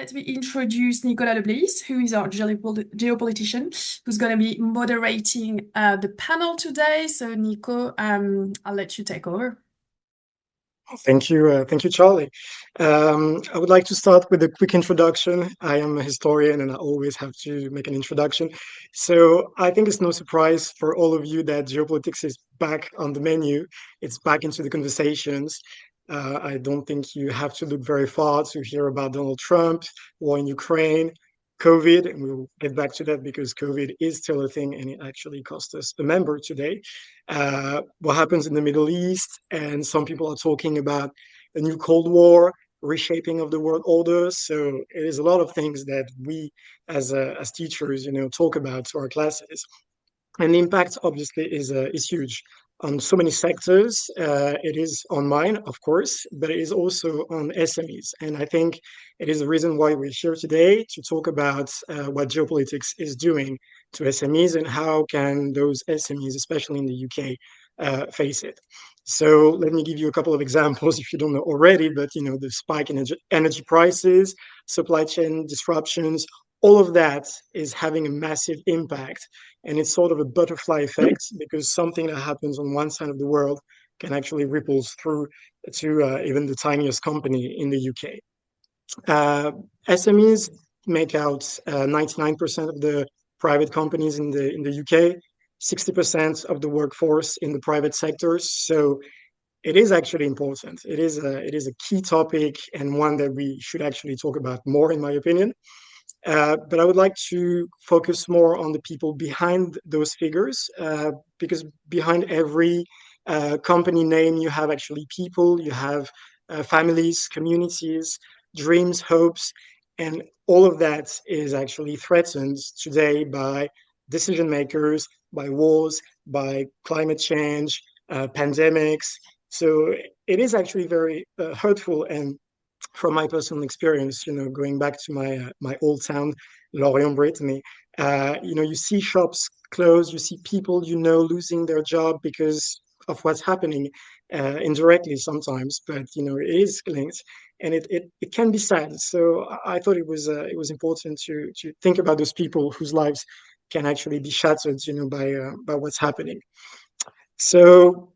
let me introduce Nicolas Leblis, who is our geopolitician, who's going to be moderating the panel today. So, Nico, I'll let you take over. Thank you, Charlie. I would like to start with a quick introduction. I am a historian and I always have to make an introduction. So I think it's no surprise for all of you that geopolitics is back on the menu. It's back into the conversations. I don't think you have to look very far to hear about Donald Trump, war in Ukraine, COVID, and we'll get back to that because COVID is still a thing and it actually cost us a member today. What happens in the Middle East, and some people are talking about a new Cold War, reshaping of the world order. So it is a lot of things that we, as teachers, talk about to our classes, and the impact obviously is huge on so many sectors. It is on mine, of course, but it is also on SMEs, and I think it is the reason why we're here today to talk about what geopolitics is doing to SMEs and how can those SMEs, especially in the UK, face it. So let me give you a couple of examples if you don't know already, but the spike in energy prices, supply chain disruptions, all of that is having a massive impact, and it's sort of a butterfly effect because something that happens on one side of the world can actually ripples through to even the tiniest company in the UK. SMEs make out 99% of the private companies in the UK, 60% of the workforce in the private sectors. So it is actually important. It is a key topic and one that we should actually talk about more, in my opinion. But I would like to focus more on the people behind those figures, because behind every company name, you have actually people, you have families, communities, dreams, hopes, and all of that is actually threatened today by decision makers, by wars, by climate change, pandemics. So it is actually very hurtful. And from my personal experience, going back to my old town, Lorient, Brittany, you see shops close, you see people losing their job because of what's happening, indirectly sometimes, but it is linked, and it can be sad. So I thought it was important to think about those people whose lives can actually be shattered, by what's happening. So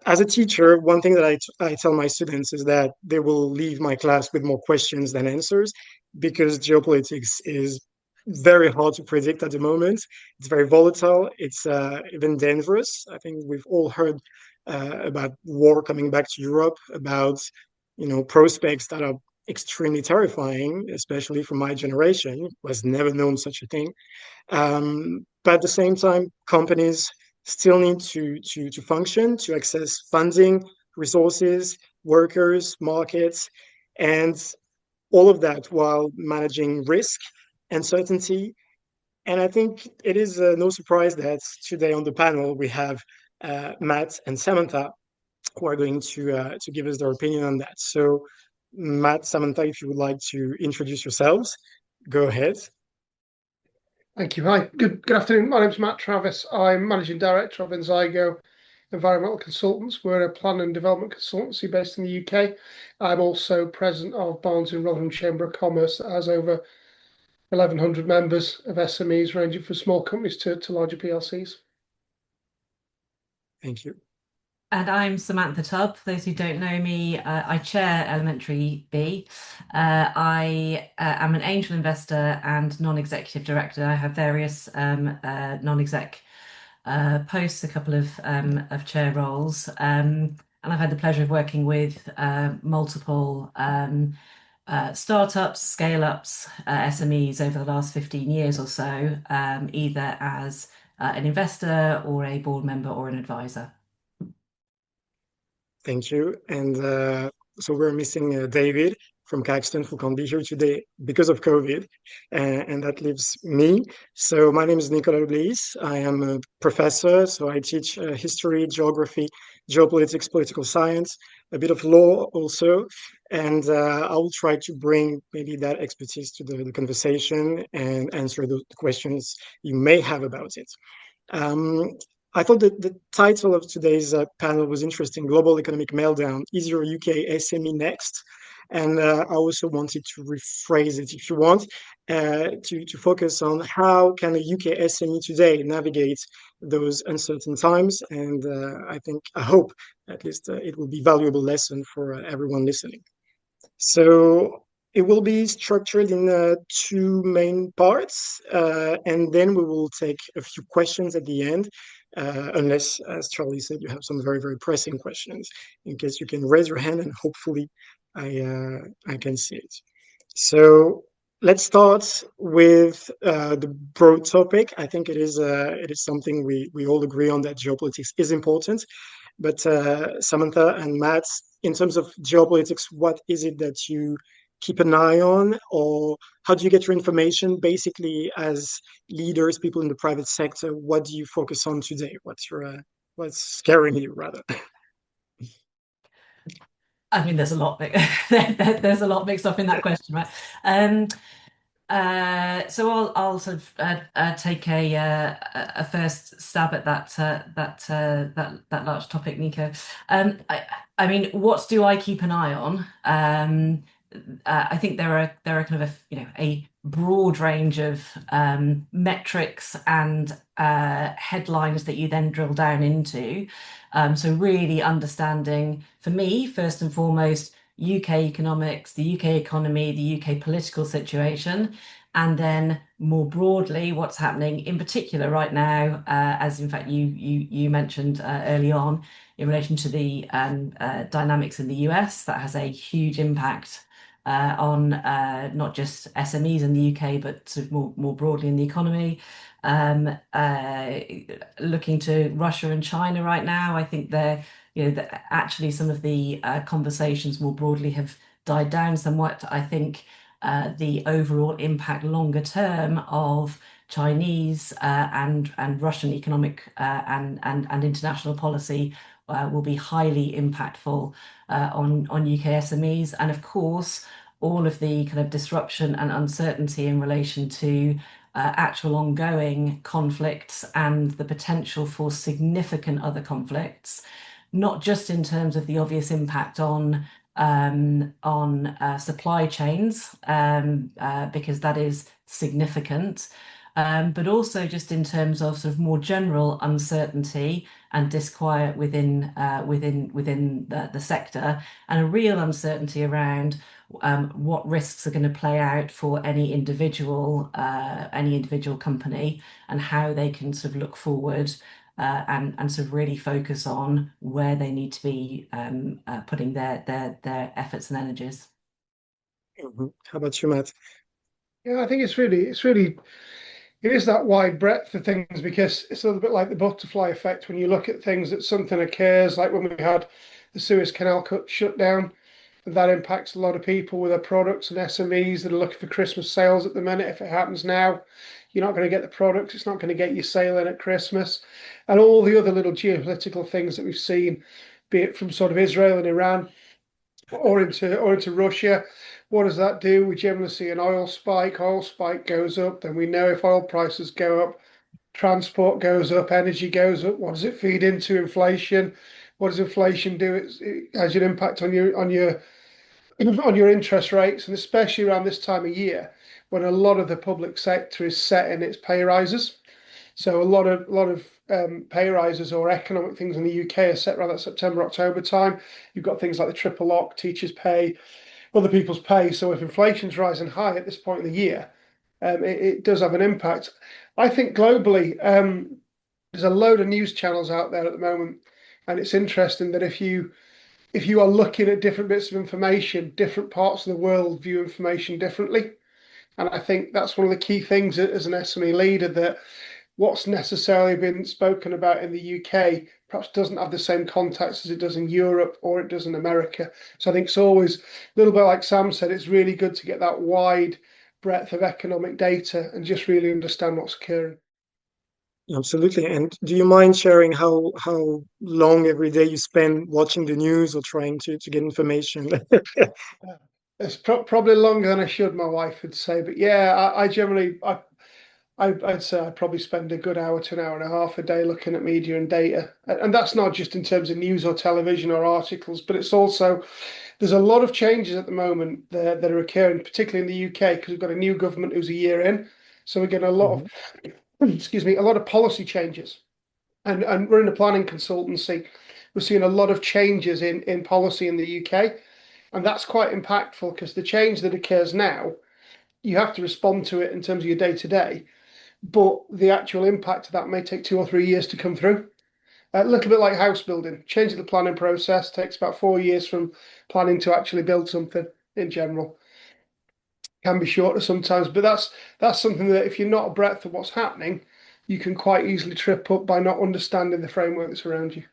as a teacher, one thing that I tell my students is that they will leave my class with more questions than answers because geopolitics is very hard to predict at the moment. It's very volatile. It's even dangerous. I think we've all heard about war coming back to Europe, about prospects that are extremely terrifying, especially for my generation, who has never known such a thing. But at the same time, companies still need to function, to access funding, resources, workers, markets, and all of that while managing risk, uncertainty. And I think it is no surprise that today on the panel we have Matt and Samantha who are going to give us their opinion on that. So, Matt, Samantha, if you would like to introduce yourselves, go ahead. Thank you. Hi, good afternoon. My name's Matt Travis. I'm Managing Director of Enzygo Environmental Consultants. We're a plan and development consultancy based in the UK. I'm also President of Barnes and Rotherham Chamber of Commerce that has over 1,100 members of SMEs ranging from small companies to larger PLCs. Thank you. And I'm Samantha Tubb. For those who don't know me, I chair Elementary B. I am an angel investor and non-executive director. I have various non-exec posts, a couple of chair roles, and I've had the pleasure of working with multiple startups, scale-ups, SMEs over the last 15 years or so, either as an investor or a board member or an advisor. Thank you. And so we're missing David from Caxton, who can't be here today because of COVID, and that leaves me. So my name is Nicolas Leblis. I am a professor, so I teach history, geography, geopolitics, political science, a bit of law also, and I will try to bring maybe that expertise to the conversation and answer the questions you may have about it. I thought that the title of today's panel was interesting. Global Economic Meltdown. Is your UK SME next? And I also wanted to rephrase it, if you want, to focus on how can a UK SME today navigate those uncertain times. And I hope at least it will be a valuable lesson for everyone listening. So it will be structured in two main parts, and then we will take a few questions at the end, unless, as Charlie said, you have some very, very pressing questions. In case you can raise your hand, and hopefully I can see it. So let's start with the broad topic. I think it is something we all agree on, that geopolitics is important. But Samantha and Matt, in terms of geopolitics, what is it that you keep an eye on, or how do you get your information? Basically, as leaders, people in the private sector, what do you focus on today? What's scaring you, rather? I mean, there's a lot. There's a lot mixed up in that question, right? Um, so I'll sort of take a first stab at that large topic, Nico. I mean, what do I keep an eye on? I think there are kind of a broad range of metrics and headlines that you then drill down into. So really understanding, for me, first and foremost, UK economics, the UK economy, the UK political situation, and then more broadly, what's happening in particular right now, as in fact you mentioned early on, in relation to the dynamics in the US, that has a huge impact on not just SMEs in the UK, but sort of more broadly in the economy. Looking to Russia and China right now, I think actually some of the conversations more broadly have died down somewhat. I think the overall impact longer term of Chinese and Russian economic and international policy will be highly impactful on UK SMEs, and of course all of the kind of disruption and uncertainty in relation to actual ongoing conflicts and the potential for significant other conflicts, not just in terms of the obvious impact on supply chains, because that is significant, but also just in terms of sort of more general uncertainty and disquiet within the sector, and a real uncertainty around what risks are going to play out for any individual company, and how they can sort of look forward and sort of really focus on where they need to be putting their efforts and energies. How about you, Matt? Yeah, I think it is that wide breadth of things, because it's a little bit like the butterfly effect when you look at things, that something occurs, like when we had the Suez Canal shut down, that impacts a lot of people with their products and SMEs that are looking for Christmas sales at the minute. If it happens now, you're not going to get the products. It's not going to get your sale in at Christmas. And all the other little geopolitical things that we've seen, be it from sort of Israel and Iran or into Russia. What does that do? We generally see an oil spike. Oil spike goes up, then we know if oil prices go up, transport goes up, energy goes up. What does it feed into? Inflation. What does inflation do? It has an impact on your interest rates, and especially around this time of year when a lot of the public sector is setting its pay rises. So a lot of pay rises or economic things in the UK are set around that September, October time. You've got things like the triple lock, teachers' pay, other people's pay. So if inflation's rising high at this point in the year, it does have an impact. I think globally, there's a load of news channels out there at the moment, and it's interesting that if you are looking at different bits of information, different parts of the world view information differently. And I think that's one of the key things as an SME leader, that what's necessarily been spoken about in the UK perhaps doesn't have the same context as it does in Europe or it does in America. So I think it's always a little bit like Sam said, it's really good to get that wide breadth of economic data and just really understand what's occurring. Absolutely. And do you mind sharing how long every day you spend watching the news or trying to get information? It's probably longer than I should, my wife would say, but yeah, I generally I'd say I probably spend a good hour to an hour and a half a day looking at media and data. And that's not just in terms of news or television or articles, but it's also, there's a lot of changes at the moment that are occurring, particularly in the UK, because we've got a new government who's a year in. So we're getting a lot of, excuse me, a lot of policy changes. And we're in a planning consultancy. We're seeing a lot of changes in policy in the UK. And that's quite impactful because the change that occurs now, you have to respond to it in terms of your day to day, but the actual impact of that may take 2 or 3 years to come through. A little bit like house building. Changing the planning process takes about 4 years from planning to actually build something in general. Can be shorter sometimes, but that's something that if you're not abreast of what's happening, you can quite easily trip up by not understanding the framework that's around you.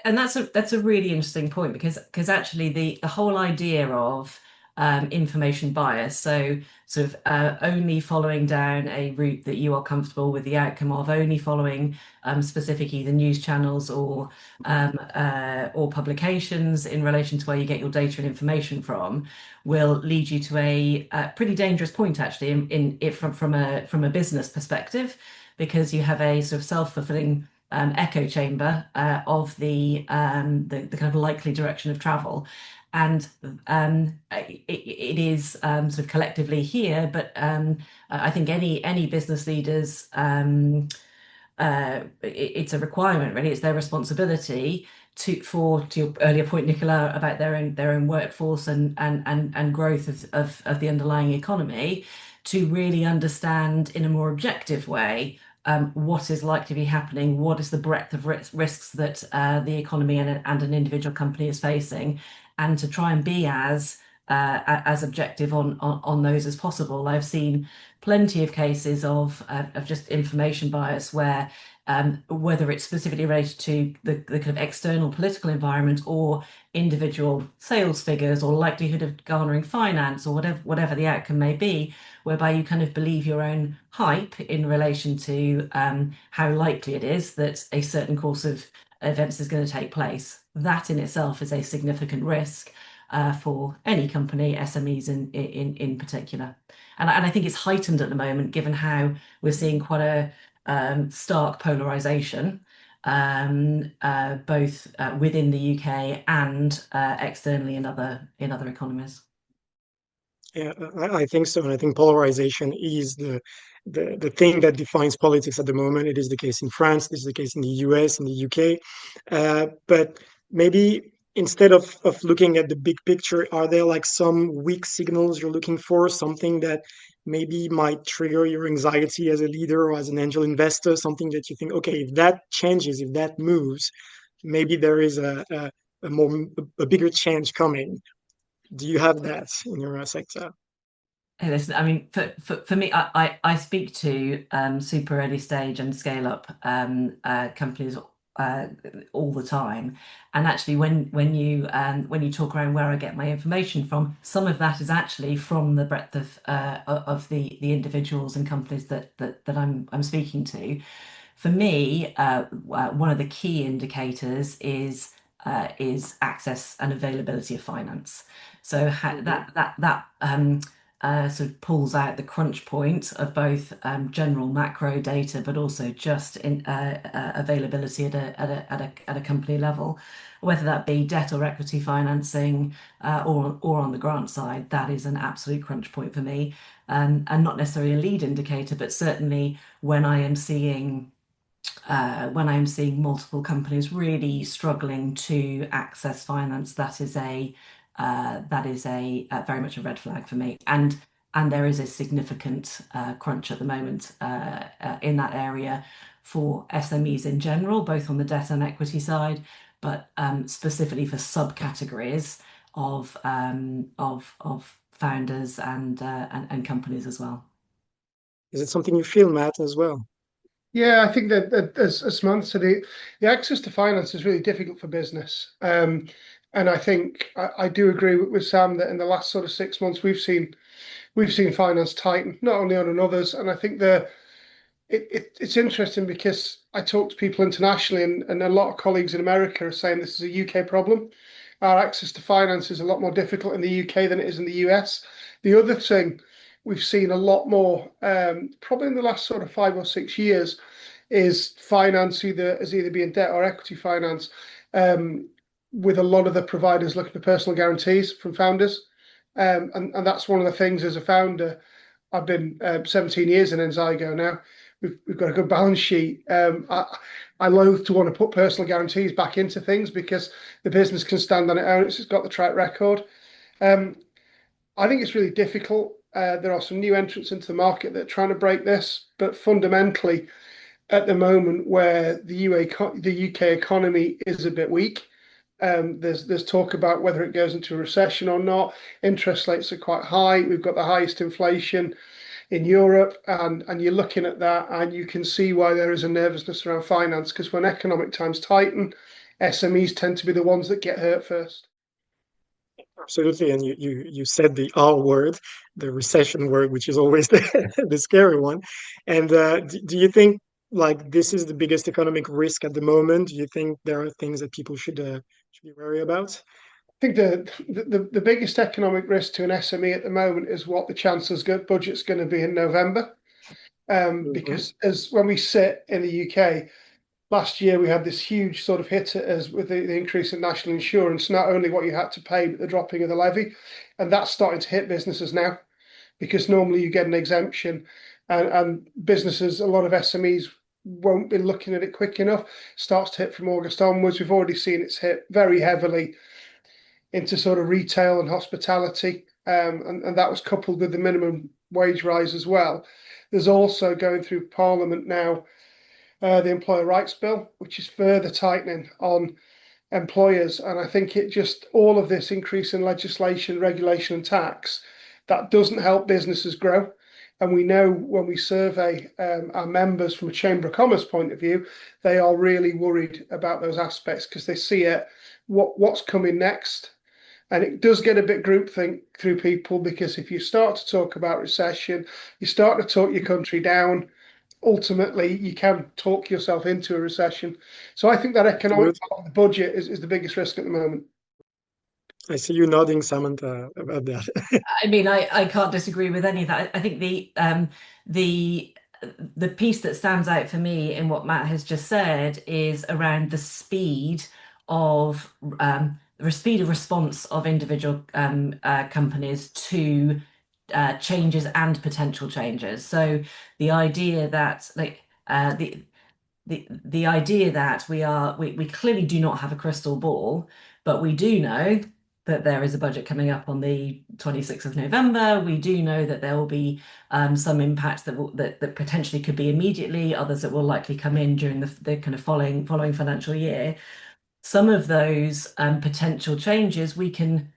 And that's a really interesting point because actually the whole idea of information bias, so sort of only following down a route that you are comfortable with the outcome of, only following specific either news channels or publications in relation to where you get your data and information from, will lead you to a pretty dangerous point actually in it from a business perspective, because you have a sort of self-fulfilling echo chamber of the kind of likely direction of travel. And it is sort of collectively here, but I think any business leaders, it's a requirement, really. It's their responsibility to your earlier point, Nicola, about their own workforce and growth of the underlying economy, to really understand in a more objective way what is likely to be happening, what is the breadth of risks that the economy and an individual company is facing, and to try and be as objective on those as possible. I've seen plenty of cases of just information bias where whether it's specifically related to the kind of external political environment or individual sales figures or likelihood of garnering finance or whatever the outcome may be, whereby you kind of believe your own hype in relation to how likely it is that a certain course of events is going to take place. That in itself is a significant risk for any company, SMEs in particular. And I think it's heightened at the moment, given how we're seeing quite a stark polarization, both within the UK and externally in other economies. Yeah, I think so, and I think polarization is the thing that defines politics at the moment. It is the case in France, it is the case in the US, in the UK. But maybe instead of looking at the big picture, are there like some weak signals you're looking for, something that maybe might trigger your anxiety as a leader or as an angel investor, something that you think, okay, if that changes, if that moves, maybe there is a bigger change coming. Do you have that in your sector? Hey, listen, I mean, for me, I speak to super early stage and scale up companies all the time, and actually, when you talk around where I get my information from, some of that is actually from the breadth of the individuals and companies that I'm speaking to. For me, one of the key indicators is access and availability of finance. So that sort of pulls out the crunch point of both general macro data, but also just in availability at a company level, whether that be debt or equity financing, or on the grant side. That is an absolute crunch point for me, and not necessarily a lead indicator, but certainly when I'm seeing multiple companies really struggling to access finance, that is a very much a red flag for me. And there is a significant crunch at the moment in that area for SMEs in general, both on the debt and equity side, but specifically for subcategories of founders and companies as well. Is it something you feel, Matt, as well? Yeah, I think that as Samantha said, the access to finance is really difficult for business. And I think I do agree with Sam that in the last sort of 6 months we've seen finance tighten, not only on others. And I think it's interesting because I talk to people internationally, and a lot of colleagues in America are saying this is a UK problem. Our access to finance is a lot more difficult in the UK than it is in the US. The other thing we've seen a lot more, probably in the last sort of 5 or 6 years, is finance either being debt or equity finance, with a lot of the providers looking for personal guarantees from founders. And that's one of the things as a founder. I've been 17 years in Enzygo now. We've got a good balance sheet. I loathe to want to put personal guarantees back into things because the business can stand on its own. It's got the track record. I think it's really difficult. There are some new entrants into the market that are trying to break this, but fundamentally, at the moment, where the UK economy is a bit weak, there's talk about whether it goes into a recession or not. Interest rates are quite high. We've got the highest inflation in Europe, and you're looking at that, and you can see why there is a nervousness around finance, because when economic times tighten, SMEs tend to be the ones that get hurt first. Absolutely, and you said the R word, the recession word, which is always the scary one. And do you think like this is the biggest economic risk at the moment? Do you think there are things that people should be wary about? I think the biggest economic risk to an SME at the moment is what the Chancellor's budget's going to be in November. Mhm. Because as when we sit in the UK, last year we had this huge sort of hit as with the increase in national insurance, not only what you had to pay, but the dropping of the levy. And that's starting to hit businesses now because normally you get an exemption, and businesses, a lot of SMEs won't be looking at it quick enough. Starts to hit from August onwards. We've already seen it's hit very heavily into sort of retail and hospitality. And that was coupled with the minimum wage rise as well. There's also going through Parliament now the Employer Rights Bill, which is further tightening on employers. And I think it just all of this increase in legislation, regulation, and tax that doesn't help businesses grow. And we know when we survey our members from a Chamber of Commerce point of view, they are really worried about those aspects because they see it, what's coming next. And it does get a bit groupthink through people because if you start to talk about recession, you start to talk your country down, ultimately you can talk yourself into a recession. So I think that economic Absolutely. part of the budget is the biggest risk at the moment. I see you nodding, Samantha, about that. I mean, I can't disagree with any of that. I think the the piece that stands out for me in what Matt has just said is around the speed of response of individual companies to changes and potential changes. So the idea that the idea that we clearly do not have a crystal ball, but we do know that there is a budget coming up on the 26th of November. We do know that there will be some impacts that potentially could be immediately, others that will likely come in during the kind of following financial year. Some of those potential changes we can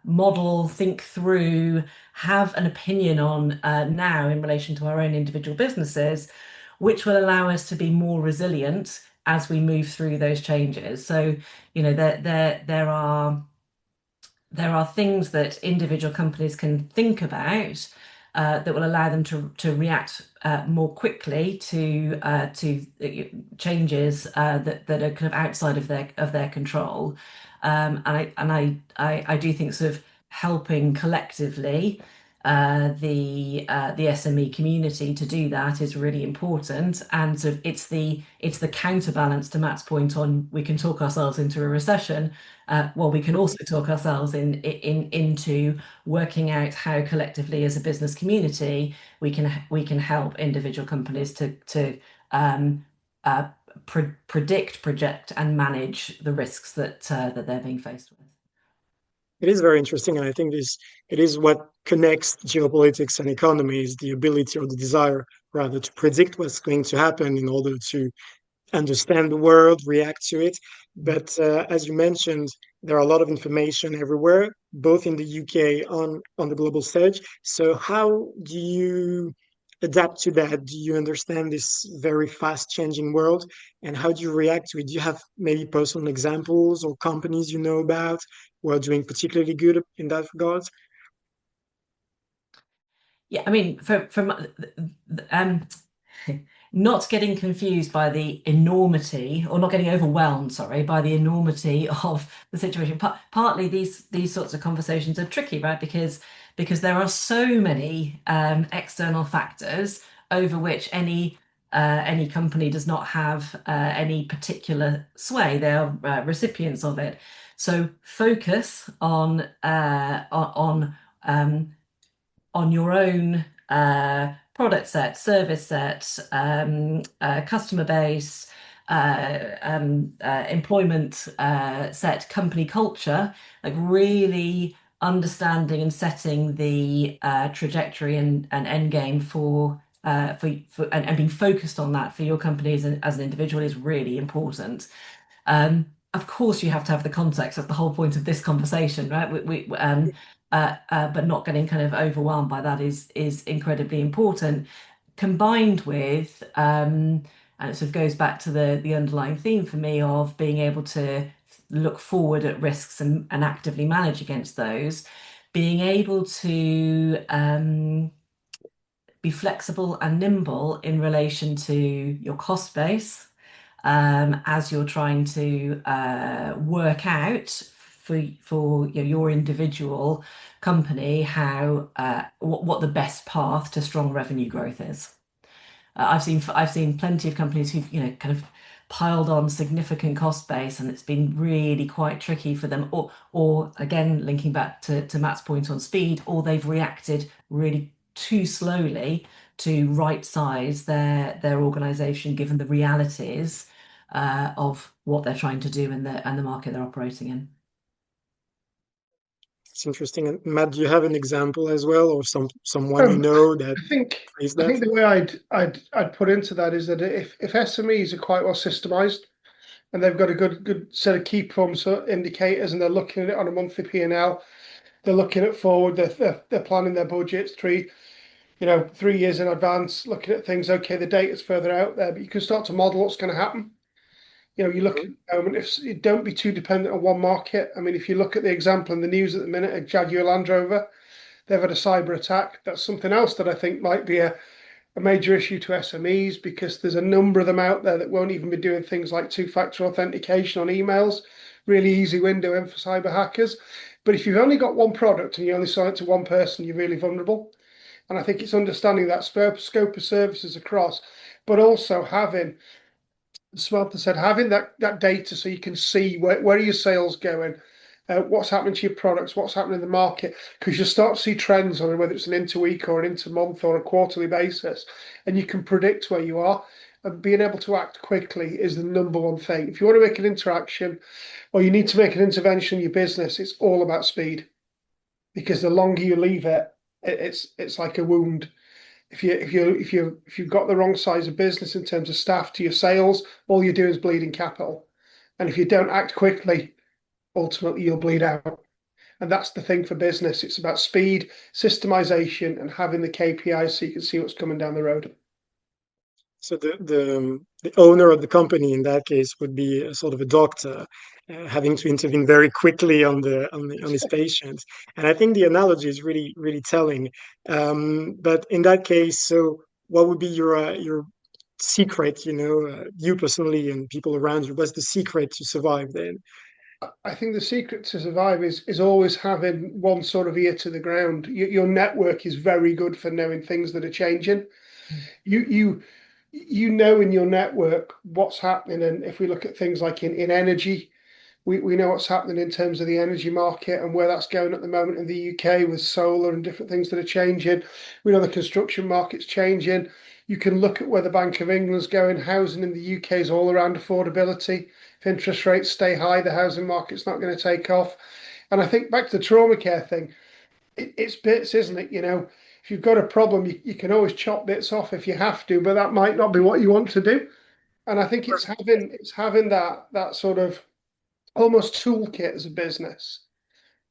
model, think through, have an opinion on now in relation to our own individual businesses, which will allow us to be more resilient as we move through those changes. So, you know, there are things that individual companies can think about that will allow them to react more quickly to changes that are kind of outside of their control. And I do think sort of helping collectively the SME community to do that is really important. And sort of it's the counterbalance to Matt's point on we can talk ourselves into a recession. Well, we can also talk ourselves into working out how collectively as a business community we can help individual companies to uh, predict, project, and manage the risks that they're being faced with. It is very interesting, and I think this it is what connects geopolitics and economy is the ability or the desire rather to predict what's going to happen in order to understand the world, react to it. But as you mentioned, there are a lot of information everywhere, both in the UK on the global stage. So how do you adapt to that? Do you understand this very fast changing world? And how do you react to it? Do you have maybe personal examples or companies you know about who are doing particularly good in that regard? Yeah, I mean, from um, not getting confused by the enormity, or not getting overwhelmed, sorry, by the enormity of the situation. Partly these sorts of conversations are tricky, right? Because there are so many external factors over which any company does not have any particular sway. They are recipients of it. So focus on your own product set, service set, customer base, employment set, company culture, like really understanding and setting the trajectory and end game and being focused on that for your company as an individual is really important. Of course, you have to have the context. That's the whole point of this conversation, right? But not getting kind of overwhelmed by that is incredibly important. Combined with, and it sort of goes back to the underlying theme for me of being able to look forward at risks and actively manage against those, being able to be flexible and nimble in relation to your cost base as you're trying to work out for your individual company how what the best path to strong revenue growth is. I've seen plenty of companies who've kind of piled on significant cost base, and it's been really quite tricky for them. Or again, linking back to Matt's point on speed, or they've reacted really too slowly to right size their organization given the realities of what they're trying to do and the market they're operating in. It's interesting. And Matt, do you have an example as well, or someone you know that is I that? think the way I'd put into that is that if SMEs are quite well systemized and they've got a good set of key performance indicators and they're looking at it on a monthly P&L, they're looking at forward, they're planning their budgets 3 years in advance, looking at things. Okay, the data's further out there, but you can start to model what's going to happen. You look at the moment, if you don't be too dependent on one market. I mean, if you look at the example in the news at the minute, a Jaguar Land Rover, they've had a cyber attack. That's something else that I think might be a major issue to SMEs, because there's a number of them out there that won't even be doing things like two-factor authentication on emails. Really easy window in for cyber hackers. But if you've only got one product and you only sell it to one person, you're really vulnerable. And I think it's understanding that scope of services across, but also having, Samantha said, having that data so you can see where are your sales going, what's happening to your products, what's happening in the market, because you start to see trends on whether it's an interweek or an intermonth or a quarterly basis, and you can predict where you are. And being able to act quickly is the number one thing. If you want to make an interaction or you need to make an intervention in your business, it's all about speed, because the longer you leave it, it's like a wound. If you've got the wrong size of business in terms of staff to your sales, all you're doing is bleeding capital. And if you don't act quickly, ultimately you'll bleed out. And that's the thing for business. It's about speed, systemization, and having the KPIs so you can see what's coming down the road. So the owner of the company in that case would be a sort of a doctor, having to intervene very quickly on his patients. And I think the analogy is really telling. But in that case, so what would be your secret? You personally and people around you. What's the secret to survive then? I think the secret to survive is always having one sort of ear to the ground. Your network is very good for knowing things that are changing. You know in your network what's happening, and if we look at things like in energy, we know what's happening in terms of the energy market and where that's going at the moment in the UK with solar and different things that are changing. We know the construction market's changing. You can look at where the Bank of England's going. Housing in the UK is all around affordability. If interest rates stay high, the housing market's not going to take off. And I think back to the trauma care thing, it's bits, isn't it? If you've got a problem, you can always chop bits off if you have to, but that might not be what you want to do. And I think it's having that sort of almost toolkit as a business.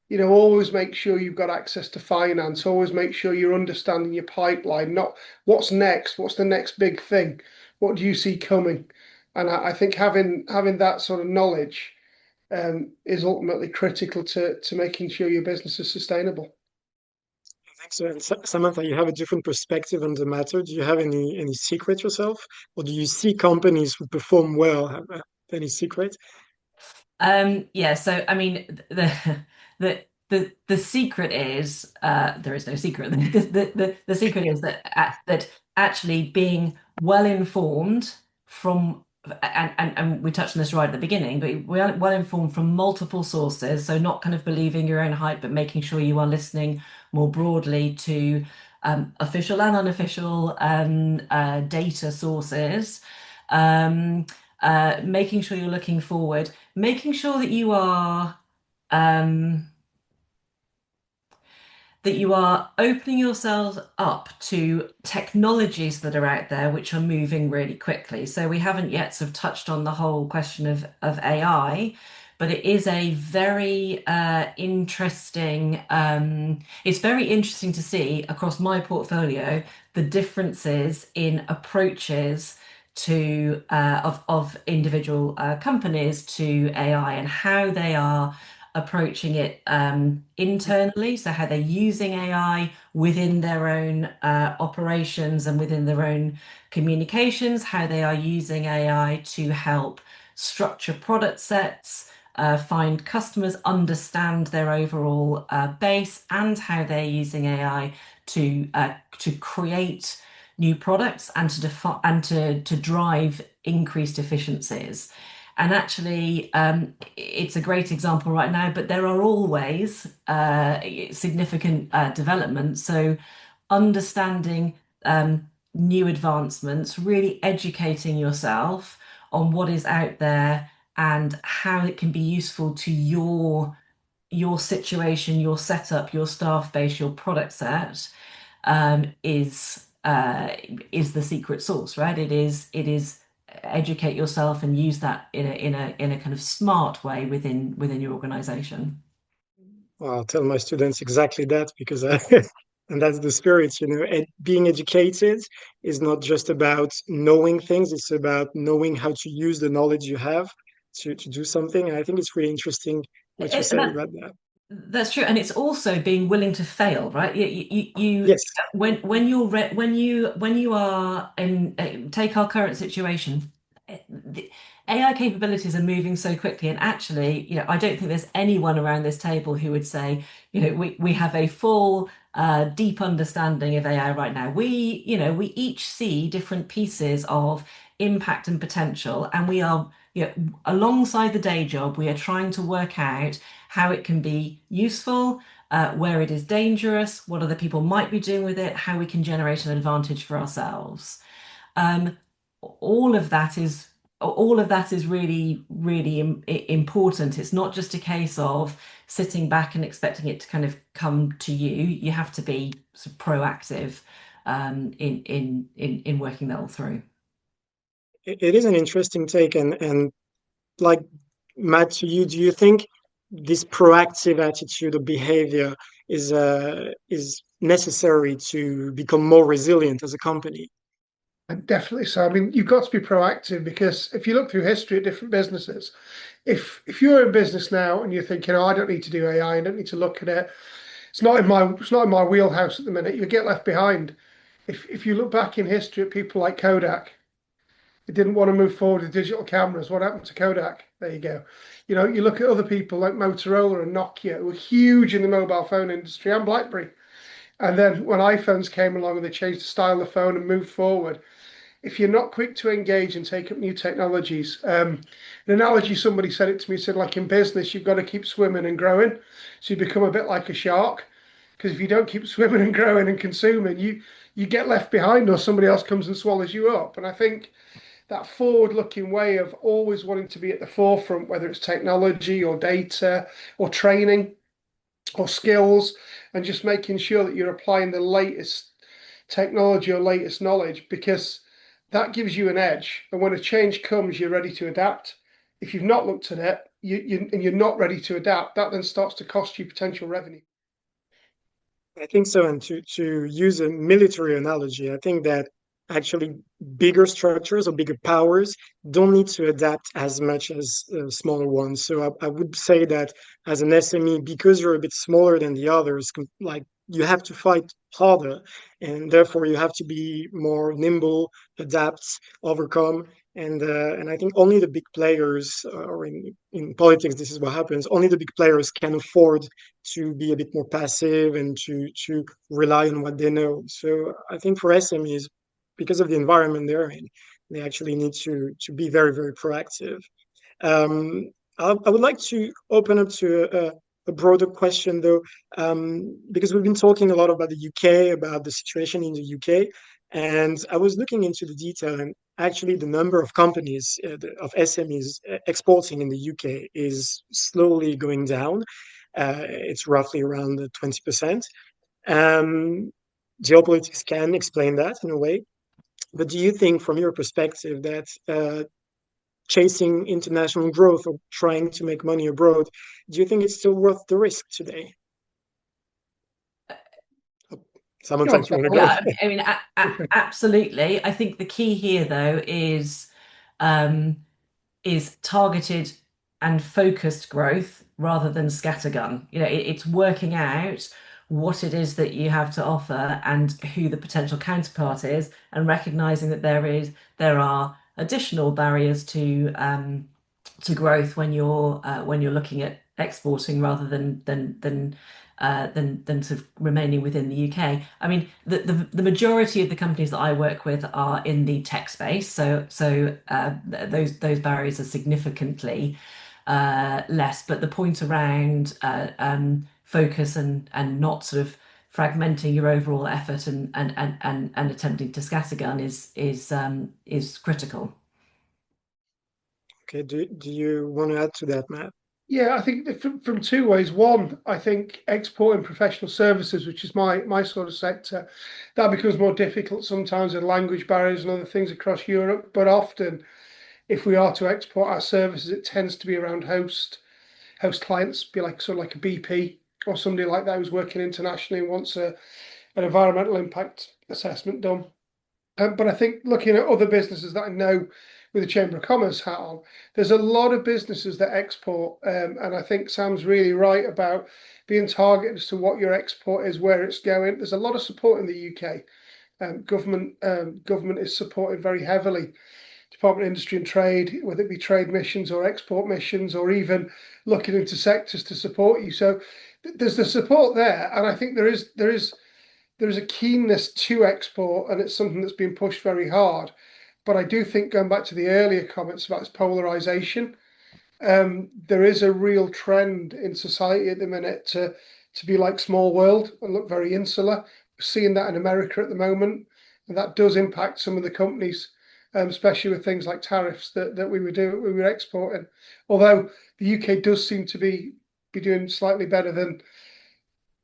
Always make sure you've got access to finance. Always make sure you're understanding your pipeline, not what's next, what's the next big thing, what do you see coming. And I think having that sort of knowledge is ultimately critical to making sure your business is sustainable. Thanks. So, and Samantha, you have a different perspective on the matter. Do you have any secret yourself, or do you see companies who perform well have any secret? Yeah, so I mean the secret is there is no secret. The secret is that actually being well informed from and we touched on this right at the beginning, but well informed from multiple sources, so not kind of believing your own hype, but making sure you are listening more broadly to official and unofficial data sources. Um, Making sure you're looking forward, making sure um, that you are opening yourselves up to technologies that are out there which are moving really quickly. So we haven't yet sort of touched on the whole question of AI, but it is a very interesting. It's very interesting to see across my portfolio the differences in approaches to of individual companies to AI and how they are approaching it internally, so how they're using AI within their own operations and within their own communications, how they are using AI to help structure product sets, find customers, understand their overall base, and how they're using AI to create new products and to define and to drive increased efficiencies. And actually, it's a great example right now, but there are always significant developments. So, understanding new advancements, really educating yourself on what is out there and how it can be useful to your situation, your setup, your staff base, your product set, is the secret sauce, right? It is educate yourself and use that in a kind of smart way within your organization. Well, I'll tell my students exactly that because and that's the spirit, being educated is not just about knowing things, it's about knowing how to use the knowledge you have to do something. And I think it's really interesting what you said about that. That's true, and it's also being willing to fail, right? Yes. When you are in take our current situation, the AI capabilities are moving so quickly, and actually, I don't think there's anyone around this table who would say, we have a full, deep understanding of AI right now. We each see different pieces of impact and potential, and we are, alongside the day job, we are trying to work out how it can be useful, where it is dangerous, what other people might be doing with it, how we can generate an advantage for ourselves. Um, all of that is all of that is really, really important. It's not just a case of sitting back and expecting it to kind of come to you. You have to be sort of proactive in working that all through. It is an interesting take, and like Matt, to you, do you think this proactive attitude or behavior is necessary to become more resilient as a company? And definitely so. I mean, you've got to be proactive because if you look through history at different businesses, if you're in business now and you're thinking, oh, I don't need to do AI, I don't need to look at it, it's not in my wheelhouse at the minute, you get left behind. If you look back in history at people like Kodak, they didn't want to move forward with digital cameras. What happened to Kodak? There you go. You look at other people like Motorola and Nokia, who were huge in the mobile phone industry, and BlackBerry. And then when iPhones came along and they changed the style of the phone and moved forward, if you're not quick to engage and take up new technologies, an analogy somebody said it to me, said like in business, you've got to keep swimming and growing. So you become a bit like a shark. Because if you don't keep swimming and growing and consuming, you get left behind or somebody else comes and swallows you up. And I think that forward-looking way of always wanting to be at the forefront, whether it's technology or data or training or skills, and just making sure that you're applying the latest technology or latest knowledge, because that gives you an edge. And when a change comes, you're ready to adapt. If you've not looked at it, and you're not ready to adapt, that then starts to cost you potential revenue. I think so. And to use a military analogy, I think that actually bigger structures or bigger powers don't need to adapt as much as smaller ones. So I would say that as an SME, because you're a bit smaller than the others, like you have to fight harder, and therefore you have to be more nimble, adapt, overcome. And I think only the big players, or in politics, this is what happens. Only the big players can afford to be a bit more passive and to rely on what they know. So I think for SMEs, because of the environment they're in, they actually need to be very, very proactive. Um, I would like to open up to a broader question, though, because we've been talking a lot about the UK, about the situation in the UK, and I was looking into the detail, and actually, the number of companies of SMEs exporting in the UK is slowly going down. It's roughly around 20%. Um, Geopolitics can explain that in a way, but do you think, from your perspective, that chasing international growth or trying to make money abroad, do you think it's still worth the risk today? Sometimes you want to go. Yeah, I mean, absolutely. I think the key here, though, um, is targeted and focused growth rather than scattergun. It's working out what it is that you have to offer and who the potential counterpart is, and recognizing that there are additional barriers to growth when you're looking at exporting rather than sort of remaining within the UK. I mean, the majority of the companies that I work with are in the tech space, so those barriers are significantly less. But the point around focus and not sort of fragmenting your overall effort and attempting to scattergun is critical. Okay, do you want to add to that, Matt? Yeah, I think from two ways. One, I think exporting professional services, which is my sort of sector, that becomes more difficult sometimes with language barriers and other things across Europe. But often, if we are to export our services, it tends to be around host clients, be like sort of like a BP or somebody like that who's working internationally and wants an environmental impact assessment done. But I think looking at other businesses that I know with the Chamber of Commerce hat on, there's a lot of businesses that export. And I think Sam's really right about being targeted as to what your export is, where it's going. There's a lot of support in the UK. Government is supported very heavily. Department of Industry and Trade, whether it be trade missions or export missions, or even looking into sectors to support you. So there's the support there, and I think there is a keenness to export, and it's something that's been pushed very hard. But I do think, going back to the earlier comments about its polarization, there is a real trend in society at the minute to be like small world and look very insular. We're seeing that in America at the moment, and that does impact some of the companies, especially with things like tariffs that we were exporting. Although the UK does seem to be doing slightly better than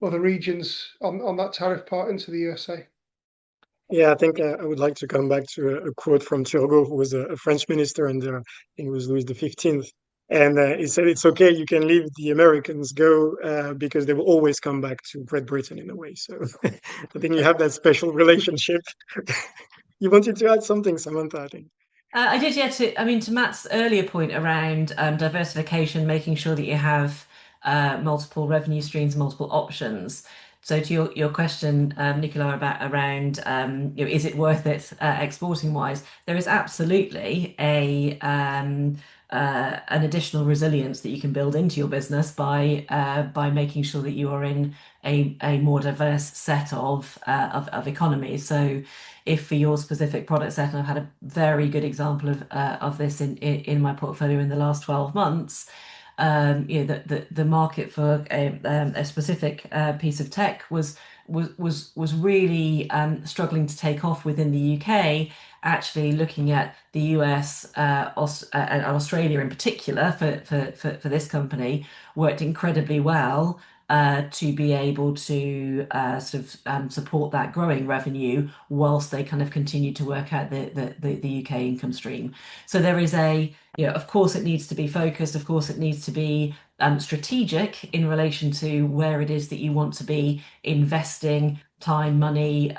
other regions on that tariff part into the USA. Yeah, I think I would like to come back to a quote from Turgot, who was a French minister, and I think it was Louis XV. And he said, "It's okay, you can leave the Americans go because they will always come back to Great Britain in a way." So I think you have that special relationship. You wanted to add something, Samantha, I think. I did, yeah. To Matt's earlier point around diversification, making sure that you have multiple revenue streams, multiple options. So to your question, Nicola, about around is it worth it exporting wise? There is absolutely an additional resilience that you can build into your business by making sure that you are in a more diverse set of economies. So if for your specific product set, and I've had a very good example of this in my portfolio in the last 12 months, the market for a specific piece of tech was really struggling to take off within the UK. Actually, looking at the US and Australia in particular for this company worked incredibly well to be able to support that growing revenue whilst they kind of continue to work out the UK income stream. So there is of course it needs to be focused, of course it needs to be strategic in relation to where it is that you want to be investing time, money,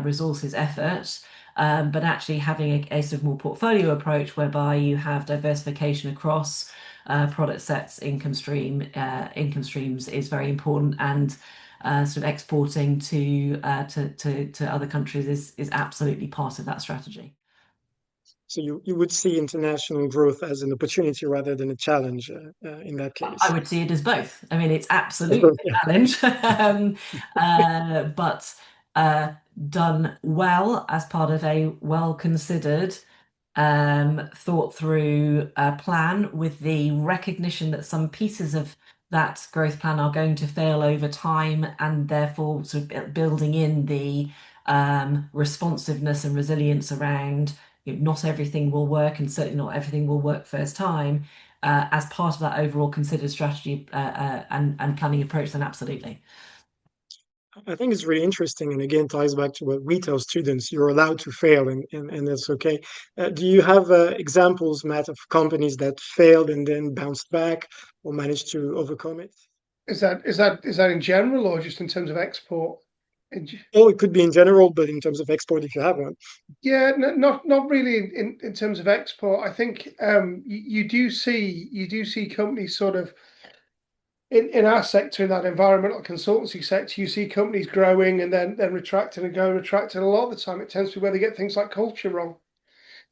resources, effort. But actually having a sort of more portfolio approach whereby you have diversification across product sets, income streams is very important. And sort of exporting to other countries is absolutely part of that strategy. So you would see international growth as an opportunity rather than a challenge in that I case. would see it as both. I mean, it's absolutely Yeah. a challenge, but done well as part of a well-considered, thought through plan with the recognition that some pieces of that growth plan are going to fail over time, and therefore sort of building in the responsiveness and resilience around, not everything will work, and certainly not everything will work first time, as part of that overall considered strategy and planning approach, then absolutely. I think it's really interesting, and again ties back to what we tell students: you're allowed to fail, and that's okay. Do you have examples, Matt, of companies that failed and then bounced back or managed to overcome it? Is that in general or just in terms of export? Or it could be in general, but in terms of export, if you have one. Yeah, not really in terms of export. I think you do see companies sort of in our sector, in that environmental consultancy sector, you see companies growing and then retracting and going retracting. A lot of the time, it tends to be where they get things like culture wrong.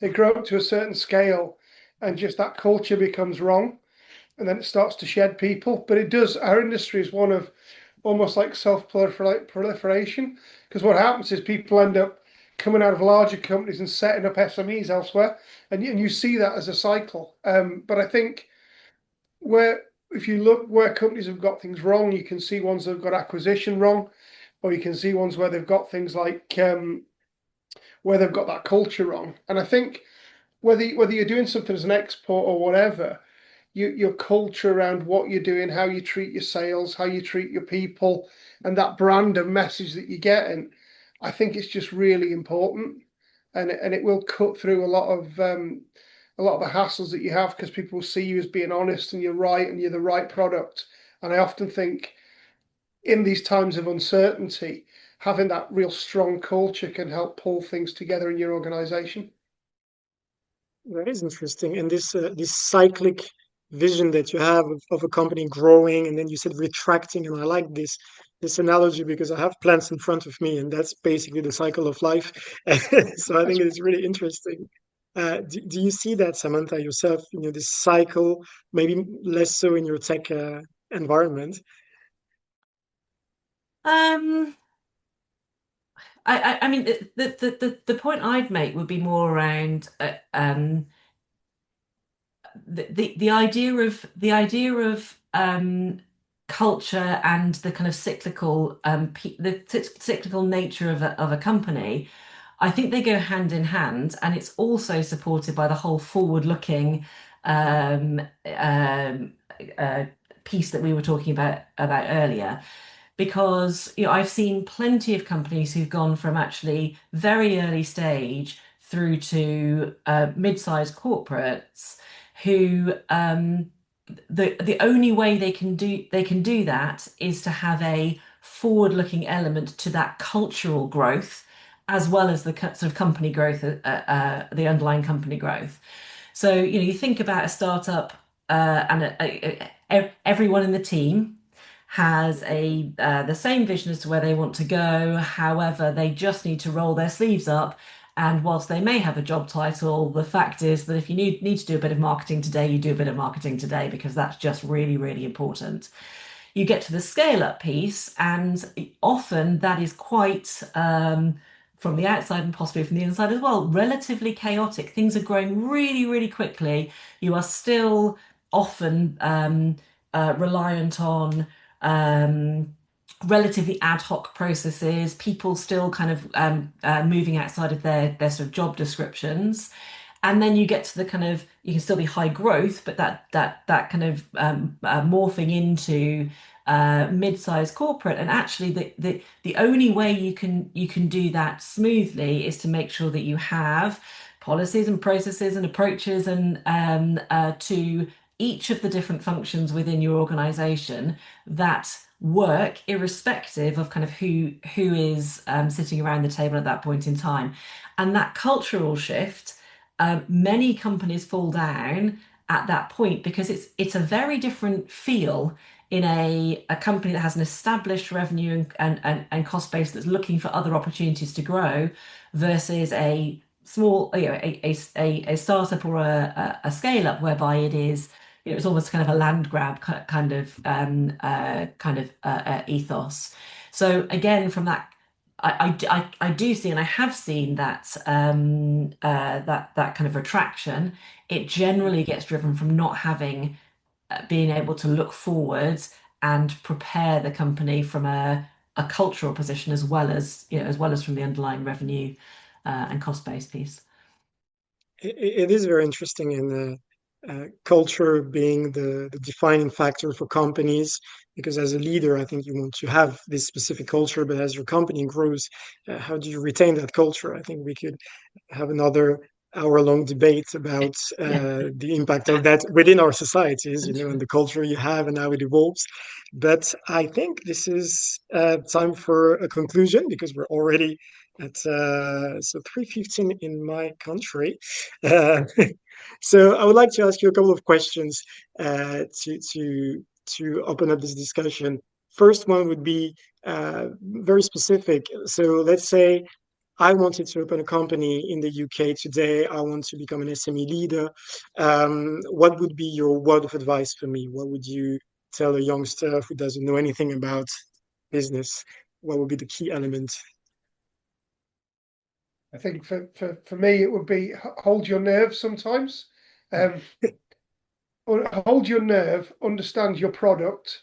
They grow up to a certain scale, and just that culture becomes wrong, and then it starts to shed people. But it does. Our industry is one of almost like self-proliferation, because what happens is people end up coming out of larger companies and setting up SMEs elsewhere, and you see that as a cycle. But I think where if you look where companies have got things wrong, you can see ones that have got acquisition wrong, or you can see ones where they've got things like where they've got that culture wrong. And I think whether you're doing something as an export or whatever, your culture around what you're doing, how you treat your sales, how you treat your people, and that brand and message that you're getting, I think it's just really important, and it will cut through a lot of the hassles that you have, because people will see you as being honest and you're right and you're the right product. And I often think in these times of uncertainty, having that real strong culture can help pull things together in your organization. That is interesting. And this cyclic vision that you have of a company growing and then you said retracting, and I like this analogy because I have plants in front of me, and that's basically the cycle of life. So I That's think it's really interesting. Do you see that, Samantha, yourself, this cycle, maybe less so in your tech environment? Um, I mean, the point I'd make would be more around the idea of culture and the kind of cyclical cyclical nature of a company. I think they go hand in hand, and it's also supported by the whole forward-looking um, um, uh, piece that we were talking about earlier. Because I've seen plenty of companies who've gone from actually very early stage through to mid-sized corporates who the only way they can do that is to have a forward-looking element to that cultural growth, as well as the sort of company growth, the underlying company growth. So you think about a startup, and everyone in the team has the same vision as to where they want to go. However, they just need to roll their sleeves up. And whilst they may have a job title, the fact is that if you need to do a bit of marketing today, you do a bit of marketing today, because that's just really, really important. You get to the scale up piece, and often that is quite, from the outside and possibly from the inside as well, relatively chaotic. Things are growing really, really quickly. You are still often reliant on um, relatively ad hoc processes, people still kind of moving outside of their sort of job descriptions. And then you get to the kind of, you can still be high growth, but that kind of morphing into mid-sized corporate. And actually, the only way you can do that smoothly is to make sure that you have policies and processes and approaches and to each of the different functions within your organization that work irrespective of kind of who is sitting around the table at that point in time. And that cultural shift, many companies fall down at that point, because it's a very different feel in a company that has an established revenue and cost base that's looking for other opportunities to grow versus a small, a startup or a scale up whereby it is, it's almost kind of a land grab ethos. So again, from that, I do see, and I have seen that that kind of retraction. It generally gets driven from not having being able to look forwards and prepare the company from a cultural position as well as as well as from the underlying revenue and cost base piece. It is very interesting in culture being the defining factor for companies, because as a leader, I think you want to have this specific culture, but as your company grows, how do you retain that culture? I think we could have another hour-long debate about Yeah. the impact of that within our societies, and the culture you have and how it evolves. But I think this is time for a conclusion, because we're already at 3:15 in my country. Uh, so I would like to ask you a couple of questions to open up this discussion. First one would be very specific. So let's say I wanted to open a company in the UK today. I want to become an SME leader. What would be your word of advice for me? What would you tell a youngster who doesn't know anything about business? What would be the key element? I think for me, it would be hold your nerve sometimes. Um, hold your nerve, understand your product,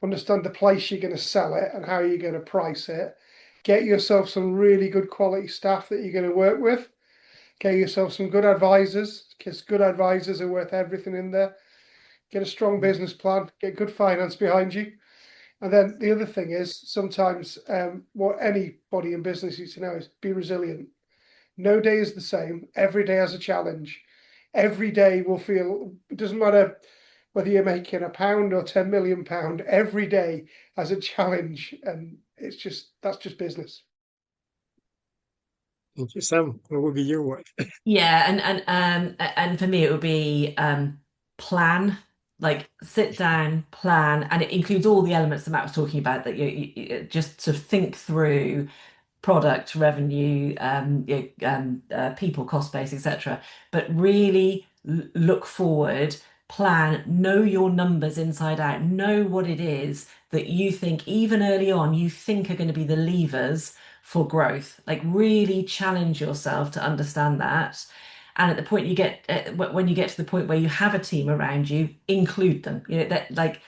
understand the place you're going to sell it and how you're going to price it. Get yourself some really good quality staff that you're going to work with. Get yourself some good advisors, because good advisors are worth everything in there. Get a strong business plan, get good finance behind you. And then the other thing is sometimes what anybody in business needs to know is be resilient. No day is the same. Every day has a challenge. Every day will feel, it doesn't matter whether you're making £1 or £10 million, every day has a challenge. And that's just business. Thank you, Sam. What would be your word? Yeah, and for me it would be plan, like sit down, plan, and it includes all the elements that Matt was talking about that just to think through product, revenue, people, cost base, etc. But really look forward, plan, know your numbers inside out, know what it is that you think, even early on, you think are going to be the levers for growth. Like really challenge yourself to understand that. And at the point you get, when you get to the point where you have a team around you, include them. That like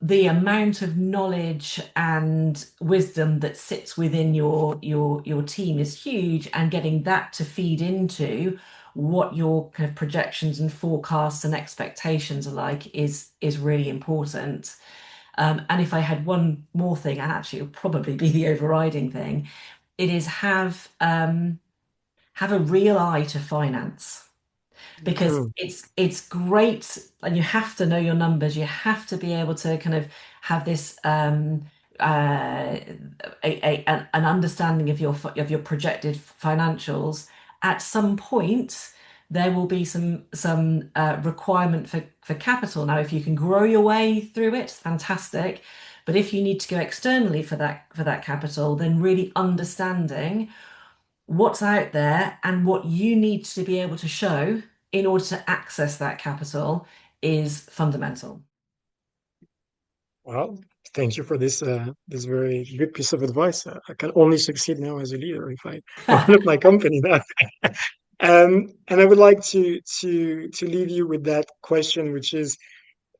the amount of knowledge and wisdom that sits within your team is huge, and getting that to feed into what your kind of projections and forecasts and expectations are like is really important. And if I had one more thing, and actually it would probably be the overriding thing, it is have a real eye to finance, because Mm, it's great, and you have to know your numbers. You have to be able to kind of have this an understanding of your projected financials. At some point, there will be some requirement for capital. Now, if you can grow your way through it, fantastic. But if you need to go externally for that capital, then really understanding what's out there and what you need to be able to show in order to access that capital is fundamental. well, thank you for this very good piece of advice. I can only succeed now as a leader if I open up my company now. And I would like to leave you with that question, which is,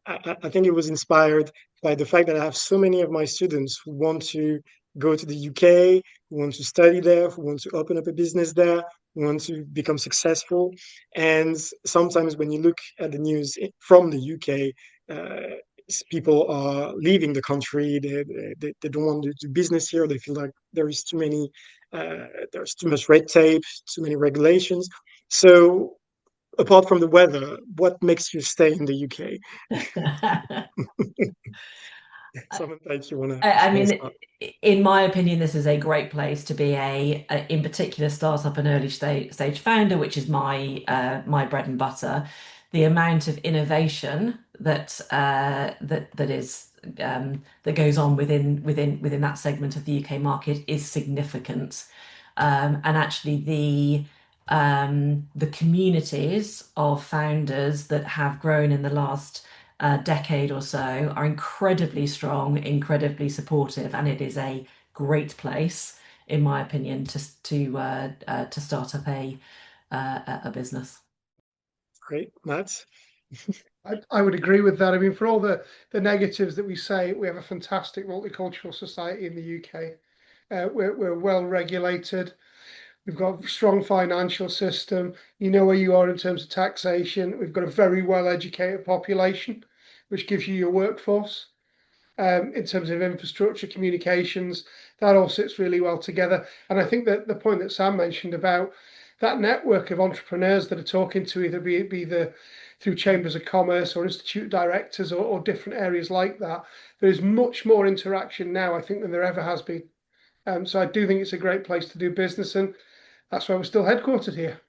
I think it was inspired by the fact that I have so many of my students who want to go to the UK, who want to study there, who want to open up a business there, who want to become successful. And sometimes when you look at the news from the UK, people are leaving the country. They don't want to do business here. They feel like there is too many, there's too much red tape, too many regulations. So apart from the weather, what makes you stay in the UK? Sometimes you want to I answer. mean, in my opinion, this is a great place to be in particular, startup and early stage founder, which is my bread and butter. The amount of innovation that that goes on within that segment of the UK market is significant. And actually the communities of founders that have grown in the last decade or so are incredibly strong, incredibly supportive, and it is a great place, in my opinion, to start up a business. Great, Matt. I would agree with that. I mean, for all the negatives that we say, we have a fantastic multicultural society in the UK. We're well regulated. We've got a strong financial system. You know where you are in terms of taxation. We've got a very well educated population, which gives you your workforce. In terms of infrastructure, communications, that all sits really well together. And I think that the point that Sam mentioned about that network of entrepreneurs that are talking to either be through chambers of commerce or institute directors or different areas like that, there is much more interaction now, I think, than there ever has been. So I do think it's a great place to do business, and that's why we're still headquartered here.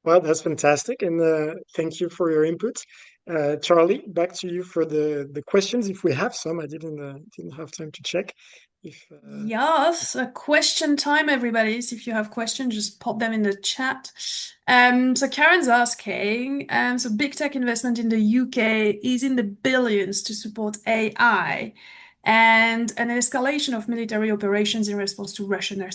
Well, that's fantastic, and thank you for your input. Charlie, back to you for the questions, if we have some. I didn't have time to check. Yes, a question time, everybody. So if you have questions, just pop them in the chat. So Karen's asking, so big tech investment in the UK is in the billions to support AI and an escalation of military operations in response to Russian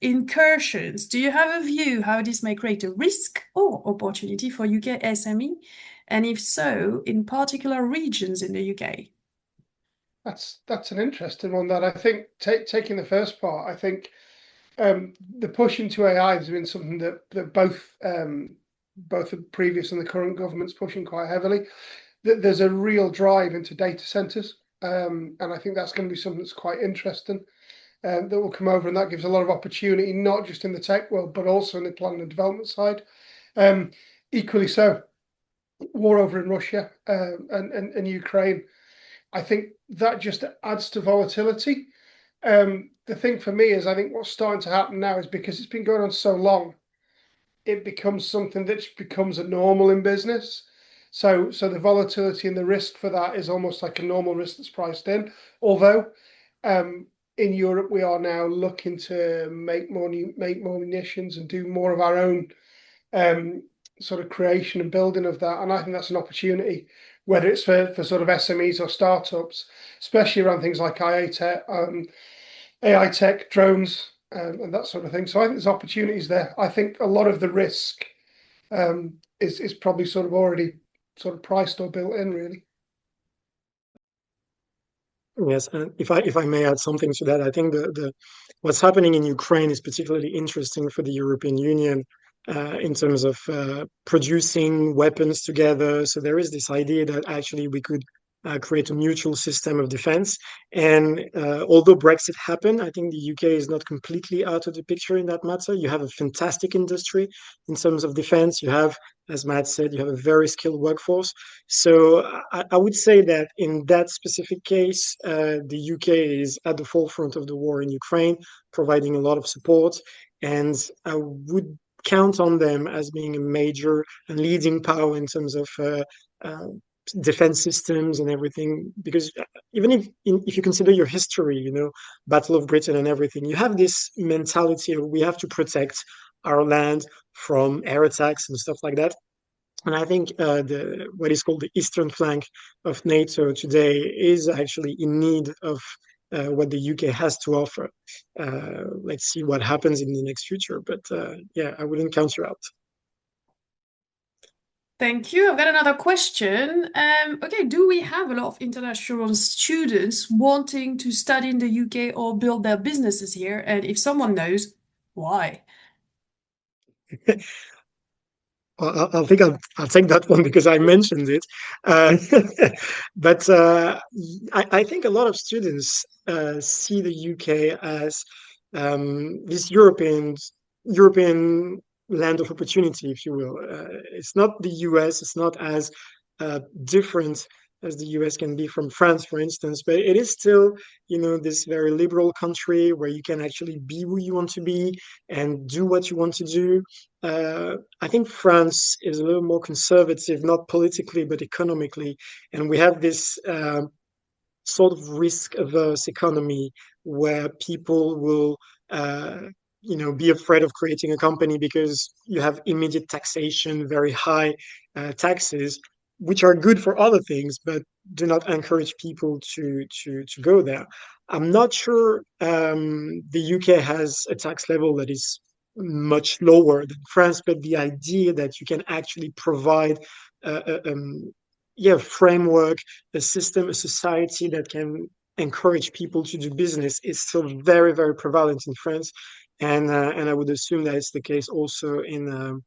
incursions. Do you have a view how this may create a risk or opportunity for UK SME? And if so, in particular regions in the UK? That's an interesting one. That I think taking the first part, I think the push into AI has been something that both the previous and the current government's pushing quite heavily. There's a real drive into data centers, and I think that's going to be something that's quite interesting that will come over, and that gives a lot of opportunity, not just in the tech world, but also in the planning and development side. Equally so, war over in Russia and Ukraine, I think that just adds to volatility. The thing for me is, I think what's starting to happen now is because it's been going on so long, it becomes something that becomes a normal in business. So the volatility and the risk for that is almost like a normal risk that's priced in. Although in Europe we are now looking to make more munitions and do more of our own sort of creation and building of that. And I think that's an opportunity, whether it's for sort of SMEs or startups, especially around things like AI tech, drones, and that sort of thing. So I think there's opportunities there. I think a lot of the risk is probably sort of already sort of priced or built in, really. Yes, and if I may add something to that, I think the what's happening in Ukraine is particularly interesting for the European Union in terms of producing weapons together. So there is this idea that actually we could create a mutual system of defense. And although Brexit happened, I think the UK is not completely out of the picture in that matter. You have a fantastic industry in terms of defense. You have, as Matt said, you have a very skilled workforce. So I would say that in that specific case, the UK is at the forefront of the war in Ukraine, providing a lot of support. And I would count on them as being a major and leading power in terms of defense systems and everything, because even if you consider your history, you know, Battle of Britain and everything, you have this mentality of we have to protect our land from air attacks and stuff like that. And I think what is called the eastern flank of NATO today is actually in need of what the UK has to offer. Let's see what happens in the next future, but yeah, I wouldn't count you out. Thank you. I've got another question. Okay, do we have a lot of international students wanting to study in the UK or build their businesses here? And if someone knows, why? I think I'll take that one because I mentioned it. But I think a lot of students see the UK as this European land of opportunity, if you will. It's not the US. It's not as different the US can be from France, for instance, but it is still, this very liberal country where you can actually be who you want to be and do what you want to do. I think France is a little more conservative, not politically, but economically. And we have this sort of risk-averse economy where people will, be afraid of creating a company because you have immediate taxation, very high taxes, which are good for other things, but do not encourage people to go there. I'm not sure the UK has a tax level that is much lower than France, but the idea that you can actually provide framework, a system, a society that can encourage people to do business is still very, very prevalent in France, and I would assume that it's the case also in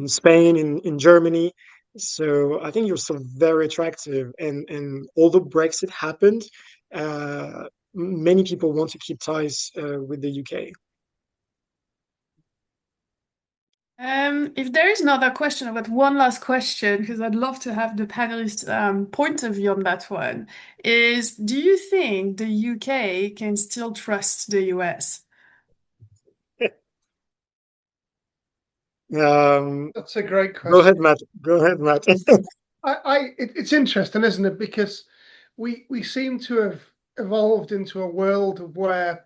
Spain, in Germany. So I think you're still very attractive, and although Brexit happened, many people want to keep ties with the UK. If there is another question, I've got one last question because I'd love to have the panelists' point of view on that one. Do you think the UK can still trust the US? That's a great Go ahead, question. Matt. Go ahead, Matt. It's interesting, isn't it? Because we seem to have evolved into a world of where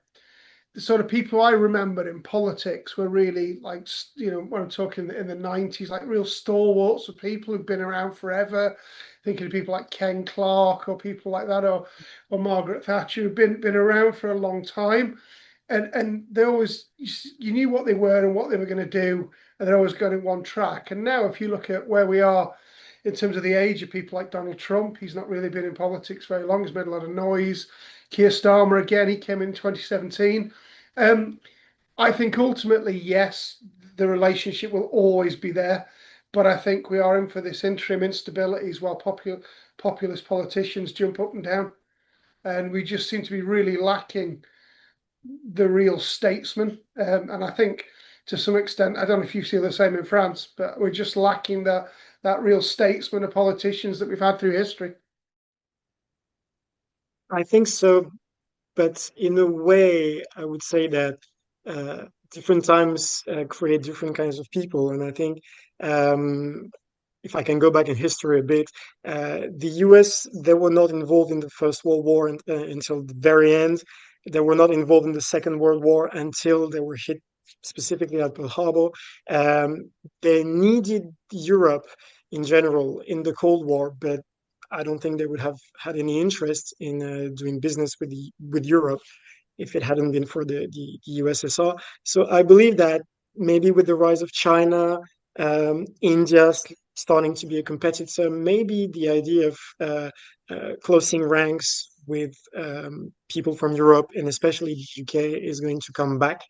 the sort of people I remember in politics were really like, when I'm talking in the 90s, like real stalwarts of people who've been around forever. Thinking of people like Ken Clarke or people like that, or Margaret Thatcher, who've been around for a long time. And they always, you knew what they were and what they were going to do, and they're always going in one track. And now, if you look at where we are in terms of the age of people like Donald Trump, he's not really been in politics very long. He's made a lot of noise. Keir Starmer, again, he came in 2017. I think ultimately, yes, the relationship will always be there, but I think we are in for this interim instabilities while populist politicians jump up and down, and we just seem to be really lacking the real statesman. And I think to some extent, I don't know if you feel the same in France, but we're just lacking that real statesman of politicians that we've had through history. I think so, but in a way, I would say that different times create different kinds of people, and I think um, if I can go back in history a bit, the US, they were not involved in the First World War until the very end. They were not involved in the Second World War until they were hit specifically at Pearl Harbor. They needed Europe in general in the Cold War, but I don't think they would have had any interest in doing business with Europe if it hadn't been for the USSR. So I believe that maybe with the rise of China, India starting to be a competitor, maybe the idea of closing ranks with people from Europe and especially the UK is going to come back.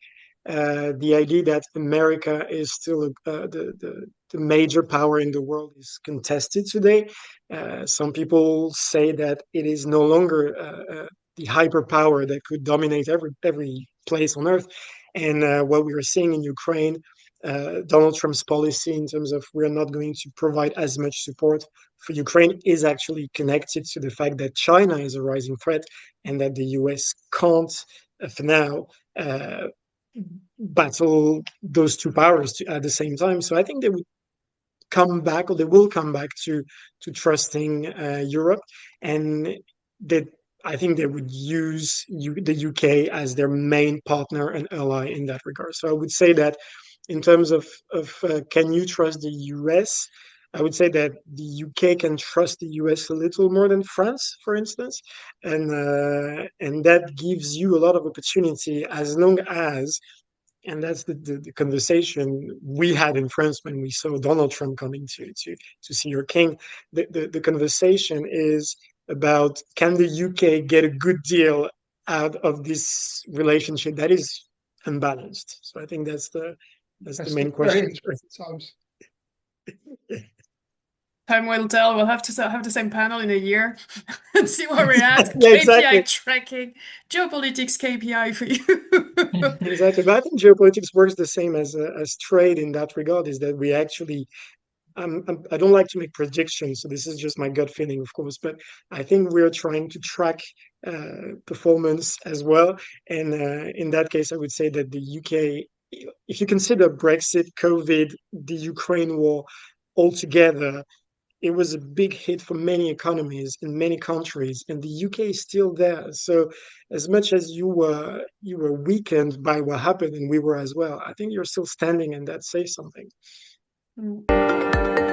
The idea that America is still the major power in the world is contested today. Some people say that it is no longer the hyperpower that could dominate every place on earth. And what we are seeing in Ukraine, Donald Trump's policy in terms of we're not going to provide as much support for Ukraine is actually connected to the fact that China is a rising threat and that the US can't, for now, battle those two powers at the same time. So I think they would come back, or they will come back to trusting Europe, and that I think they would use the UK as their main partner and ally in that regard. So I would say that in terms of can you trust the US? I would say that the UK can trust the US a little more than France, for instance, and that gives you a lot of opportunity as long as, and that's the conversation we had in France when we saw Donald Trump coming to see your king. The conversation is about, can the UK get a good deal out of this relationship that is unbalanced? So I think that's the main Very question. interesting times. Time will tell. We'll have to have the same panel in a year and see where we're at. Yeah, KPI exactly. tracking, geopolitics KPI for you. Exactly. But I think geopolitics works the same as trade in that regard, is that we actually I don't like to make predictions, so this is just my gut feeling, of course. But I think we're trying to track performance as well. And in that case, I would say that the UK, if you consider Brexit, COVID, the Ukraine war altogether, it was a big hit for many economies in many countries, and the UK is still there. So, as much as you were weakened by what happened, and we were as well, I think you're still standing, and that says something. Mm.